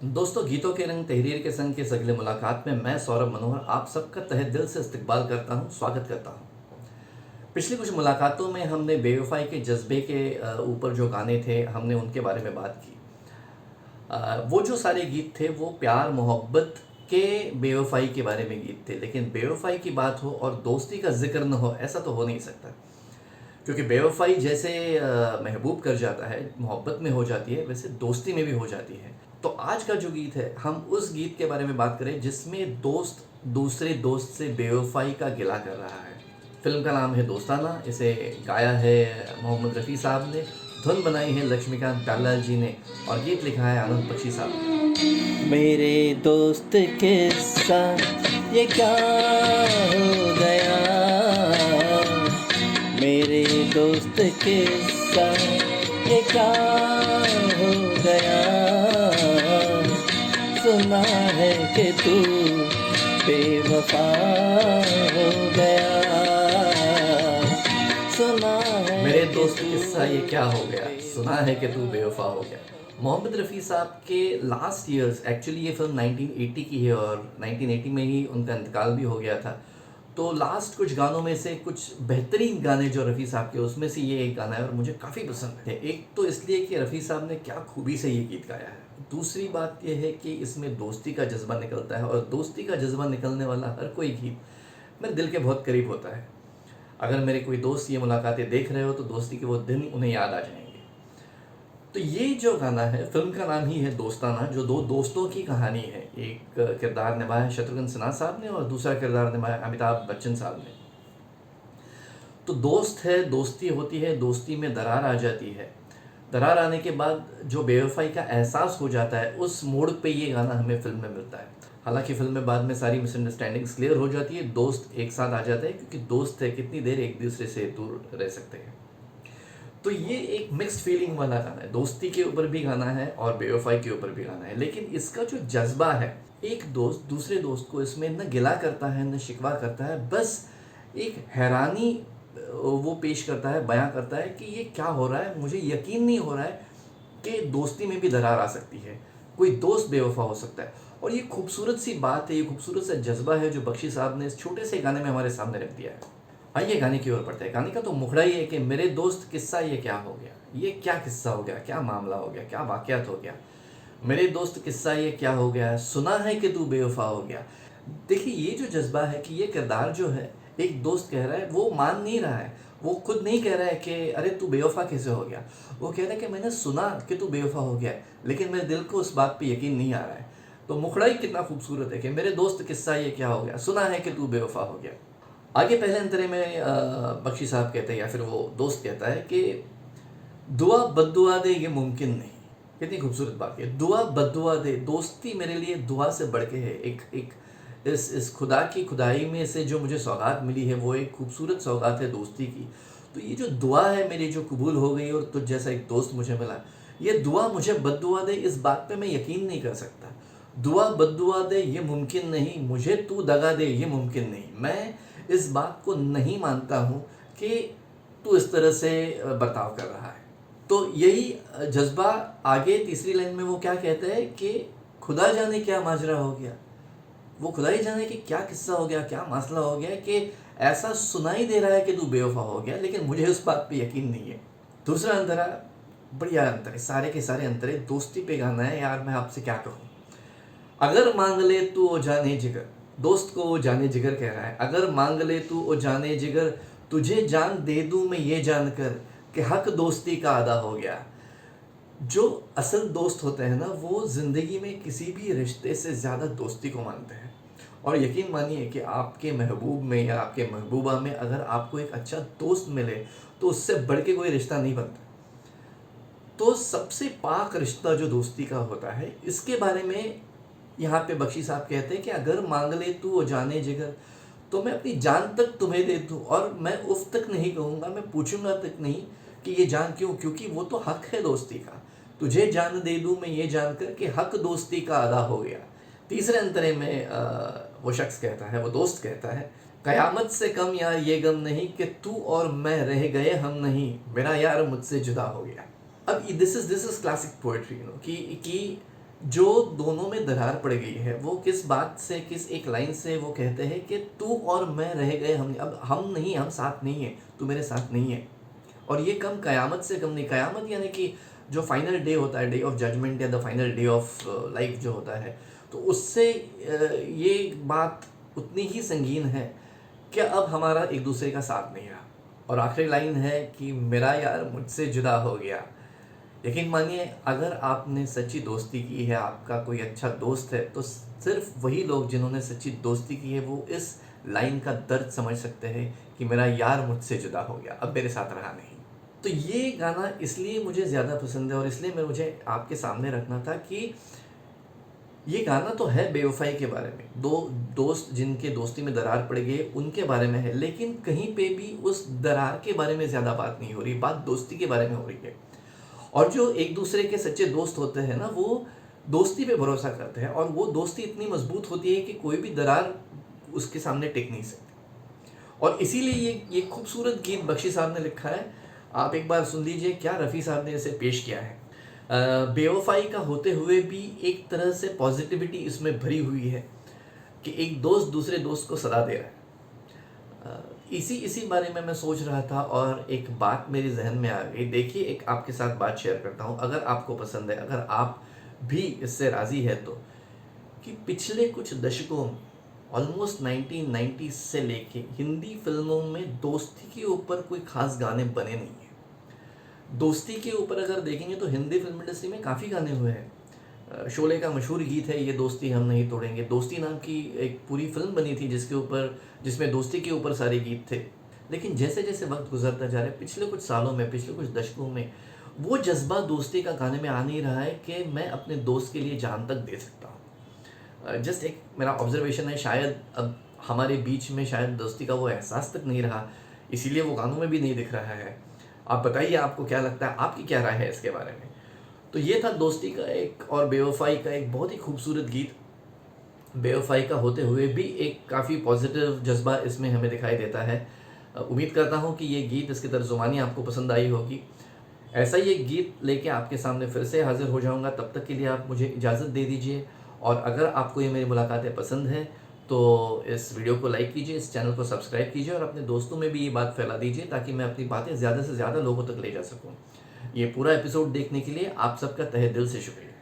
दोस्तों, गीतों के रंग तहरीर के संग की इस अगले मुलाकात में मैं सौरभ मनोहर आप सबका तहे दिल से इस्तकबाल करता हूं, स्वागत करता हूं। पिछली कुछ मुलाकातों में हमने बेवफाई के जज्बे के ऊपर जो गाने थे हमने उनके बारे में बात की। वो जो सारे गीत थे वो प्यार मोहब्बत के बेवफाई के बारे में गीत थे, लेकिन बेवफाई की बात हो और दोस्ती का जिक्र न हो ऐसा तो हो नहीं सकता। क्योंकि बेवफाई जैसे महबूब कर जाता है, मोहब्बत में हो जाती है, वैसे दोस्ती में भी हो जाती है। तो आज का जो गीत है हम उस गीत के बारे में बात करें जिसमें दोस्त दूसरे दोस्त से बेवफाई का गिला कर रहा है। फिल्म का नाम है दोस्ताना। इसे गाया है मोहम्मद रफ़ी साहब ने, धुन बनाई है लक्ष्मीकांत प्यारेलाल जी ने और गीत लिखा है आनंद बख्शी साहब ने। मेरे दोस्त के साथ ये क्या हो गया, मेरे दोस्त के साथ ये क्या हो गया, सुना है कि तू बेवफा हो गया, सुना है मेरे कि दोस्त तू किस्सा ये क्या हो गया, सुना है कि तू बेवफा हो गया। मोहम्मद रफ़ी साहब के लास्ट ईयर्स, एक्चुअली ये फिल्म 1980 की है और 1980 में ही उनका इंतकाल भी हो गया था। तो लास्ट कुछ गानों में से कुछ बेहतरीन गाने जो रफ़ी साहब के, उसमें से ये एक गाना है और मुझे काफ़ी पसंद है। एक तो इसलिए कि रफ़ी साहब ने क्या खूबी से ये गीत गाया है, दूसरी बात यह है कि इसमें दोस्ती का जज्बा निकलता है और दोस्ती का जज्बा निकलने वाला हर कोई गीत मेरे दिल के बहुत करीब होता है। अगर मेरे कोई दोस्त ये मुलाकातें देख रहे हो तो दोस्ती के वो दिन उन्हें याद आ जाएंगे। तो ये जो गाना है, फिल्म का नाम ही है दोस्ताना, जो दो दोस्तों की कहानी है। एक किरदार निभाया शत्रुघ्न सिन्हा साहब ने और दूसरा किरदार निभाया अमिताभ बच्चन साहब ने। तो दोस्त है, दोस्ती होती है, दोस्ती में दरार आ जाती है। दरार आने के बाद जो बेवफाई का एहसास हो जाता है, उस मोड़ पे ये गाना हमें फिल्म में मिलता है। हालांकि फिल्म में बाद में सारी मिसअंडरस्टैंडिंग्स क्लियर हो जाती है, दोस्त एक साथ आ जाते हैं, क्योंकि दोस्त है, कितनी देर एक दूसरे से दूर रह सकते हैं। तो ये एक मिक्स्ड फीलिंग वाला गाना है, दोस्ती के ऊपर भी गाना है और बेवफाई के ऊपर भी गाना है। लेकिन इसका जो जज्बा है, एक दोस्त दूसरे दोस्त को इसमें न गिला करता है न शिकवा करता है, बस एक हैरानी वो पेश करता है, बयां करता है कि ये क्या हो रहा है, मुझे यकीन नहीं हो रहा है कि दोस्ती में भी दरार आ सकती है, कोई दोस्त बेवफा हो सकता है। और ये खूबसूरत सी बात है, ये खूबसूरत सा जज्बा है जो बख्शी साहब ने इस छोटे से गाने में हमारे सामने रख दिया है। आइए गाने की ओर पढ़ते हैं। गाने का तो मुखड़ा ही है कि मेरे दोस्त किस्सा ये क्या हो गया, ये क्या किस्सा हो गया, क्या मामला हो गया, क्या वाकयात हो गया। मेरे दोस्त किस्सा ये क्या हो गया, सुना है कि तू बेवफा हो गया। देखिए, ये जो जज्बा है कि ये किरदार जो है, एक दोस्त कह रहा है, वो मान नहीं रहा है, वो खुद नहीं कह रहा है कि अरे तू बेवफा कैसे हो गया। वो कह रहा है कि मैंने सुना कि तू बेवफा हो गया है, लेकिन मेरे दिल को उस बात पे यकीन नहीं आ रहा है। तो मुखड़ा ही कितना खूबसूरत है कि मेरे दोस्त किस्सा ये क्या हो गया, सुना है कि तू बेवफा हो गया। आगे पहले अंतरे में बख्शी साहब कहते हैं, या फिर वो दोस्त कहता है कि दुआ बद्दुआ दे ये मुमकिन नहीं। कितनी खूबसूरत बात है, दुआ बद्दुआ दे, दोस्ती मेरे लिए दुआ से बढ़ के है। एक एक इस खुदा की खुदाई में से जो मुझे सौगात मिली है वो एक खूबसूरत सौगात है दोस्ती की। तो ये जो दुआ है मेरी, जो कबूल हो गई और तुझ जैसा एक दोस्त मुझे मिला, ये दुआ मुझे बद्दुआ दे, इस बात पे मैं यकीन नहीं कर सकता। दुआ बद्दुआ दे ये मुमकिन नहीं, मुझे तू दगा दे ये मुमकिन नहीं। मैं इस बात को नहीं मानता हूँ कि तू इस तरह से बर्ताव कर रहा है। तो यही जज्बा आगे तीसरी लाइन में वो क्या कहता है कि खुदा जाने क्या माजरा हो गया, वो खुदा ही जाने कि क्या किस्सा हो गया, क्या मसला हो गया कि ऐसा सुनाई दे रहा है कि तू बेवफा हो गया, लेकिन मुझे उस बात पे यकीन नहीं है। दूसरा अंतरा, बढ़िया अंतर है, सारे के सारे अंतरे दोस्ती पे गाना है। यार मैं आपसे क्या कहूँ, अगर मांग ले तू ओ जाने जिगर, दोस्त को वो जाने जिगर कह रहा है, अगर मांग ले तू ओ जाने जिगर, तुझे जान दे दूं मैं ये जानकर कि हक दोस्ती का अदा हो गया। जो असल दोस्त होते हैं ना, वो ज़िंदगी में किसी भी रिश्ते से ज़्यादा दोस्ती को मानते हैं। और यकीन मानिए कि आपके महबूब में या आपके महबूबा में अगर आपको एक अच्छा दोस्त मिले तो उससे बढ़ के कोई रिश्ता नहीं बनता। तो सबसे पाक रिश्ता जो दोस्ती का होता है, इसके बारे में यहाँ पे बख्शी साहब कहते हैं कि अगर मांग ले तू वो जाने जिगर, तो मैं अपनी जान तक तुम्हें दे दूँ, और मैं उफ तक नहीं कहूँगा, मैं पूछूंगा तक नहीं कि ये जान क्यों, क्योंकि वो तो हक है दोस्ती का। तुझे जान दे दूँ मैं ये जानकर कि हक दोस्ती का अदा हो गया। तीसरे अंतरे में वो शख्स कहता है, वो दोस्त कहता है, कयामत से कम यार ये गम नहीं कि तू और मैं रह गए हम नहीं, मेरा यार मुझसे जुदा हो गया। अब दिस इज क्लासिक पोएट्री, कि जो दोनों में दरार पड़ गई है वो किस बात से, किस एक लाइन से वो कहते हैं कि तू और मैं रह गए, हम अब हम नहीं, हम साथ नहीं है, तू मेरे साथ नहीं है। और ये कम कयामत से कम नहीं, कयामत यानी कि जो फाइनल डे होता है, डे ऑफ जजमेंट या the final day of life जो होता है, तो उससे ये बात उतनी ही संगीन है कि अब हमारा एक दूसरे का साथ नहीं रहा। और आखिरी लाइन है कि मेरा यार मुझसे जुदा हो गया। यकीन मानिए, अगर आपने सच्ची दोस्ती की है, आपका कोई अच्छा दोस्त है, तो सिर्फ वही लोग जिन्होंने सच्ची दोस्ती की है वो इस लाइन का दर्द समझ सकते हैं कि मेरा यार मुझसे जुदा हो गया, अब मेरे साथ रहा नहीं। तो ये गाना इसलिए मुझे ज़्यादा पसंद है और इसलिए मुझे आपके सामने रखना था कि ये गाना तो है बेवफाई के बारे में, दो दोस्त जिनके दोस्ती में दरार पड़ गई उनके बारे में है, लेकिन कहीं पे भी उस दरार के बारे में ज़्यादा बात नहीं हो रही, बात दोस्ती के बारे में हो रही है। और जो एक दूसरे के सच्चे दोस्त होते हैं ना, वो दोस्ती पे भरोसा करते हैं और वो दोस्ती इतनी मजबूत होती है कि कोई भी दरार उसके सामने टिक नहीं सकती। और इसीलिए ये खूबसूरत गीत बख्शी साहब ने लिखा है, आप एक बार सुन लीजिए क्या रफ़ी साहब ने इसे पेश किया है। बेवफाई का होते हुए भी एक तरह से पॉजिटिविटी इसमें भरी हुई है कि एक दोस्त दूसरे दोस्त को सलाह दे रहा है। इसी बारे में मैं सोच रहा था और एक बात मेरे जहन में आ गई। देखिए, एक आपके साथ बात शेयर करता हूँ, अगर आपको पसंद है, अगर आप भी इससे राज़ी है तो, कि पिछले कुछ दशकों में ऑलमोस्ट 1990 से लेके हिंदी फिल्मों में दोस्ती के ऊपर कोई ख़ास गाने बने नहीं हैं। दोस्ती के ऊपर अगर देखेंगे तो हिंदी फिल्म इंडस्ट्री में काफ़ी गाने हुए हैं। शोले का मशहूर गीत है ये दोस्ती हम नहीं तोड़ेंगे, दोस्ती नाम की एक पूरी फिल्म बनी थी जिसमें दोस्ती के ऊपर सारे गीत थे। लेकिन जैसे जैसे वक्त गुजरता जा रहा है, पिछले कुछ सालों में, पिछले कुछ दशकों में वो जज्बा दोस्ती का गाने में आ नहीं रहा है कि मैं अपने दोस्त के लिए जान तक दे सकता हूँ। जस्ट एक मेरा ऑब्जर्वेशन है, शायद अब हमारे बीच में शायद दोस्ती का वो एहसास तक नहीं रहा, इसीलिए वो गानों में भी नहीं दिख रहा है। आप बताइए आपको क्या लगता है, आपकी क्या राय है इसके बारे में। तो ये था दोस्ती का एक और बेवफाई का एक बहुत ही खूबसूरत गीत। बेवफाई का होते हुए भी एक काफ़ी पॉजिटिव जज्बा इसमें हमें दिखाई देता है। उम्मीद करता हूँ कि ये गीत, इसकी तर्जुमानी आपको पसंद आई होगी। ऐसा ही एक गीत लेके आपके सामने फिर से हाजिर हो जाऊँगा, तब तक के लिए आप मुझे इजाज़त दे दीजिए। और अगर आपको ये मेरी मुलाकातें पसंद हैं तो इस वीडियो को लाइक कीजिए, इस चैनल को सब्सक्राइब कीजिए और अपने दोस्तों में भी ये बात फैला दीजिए ताकि मैं अपनी बातें ज़्यादा से ज़्यादा लोगों तक ले जा सकूँ। ये पूरा एपिसोड देखने के लिए आप सबका तहे दिल से शुक्रिया।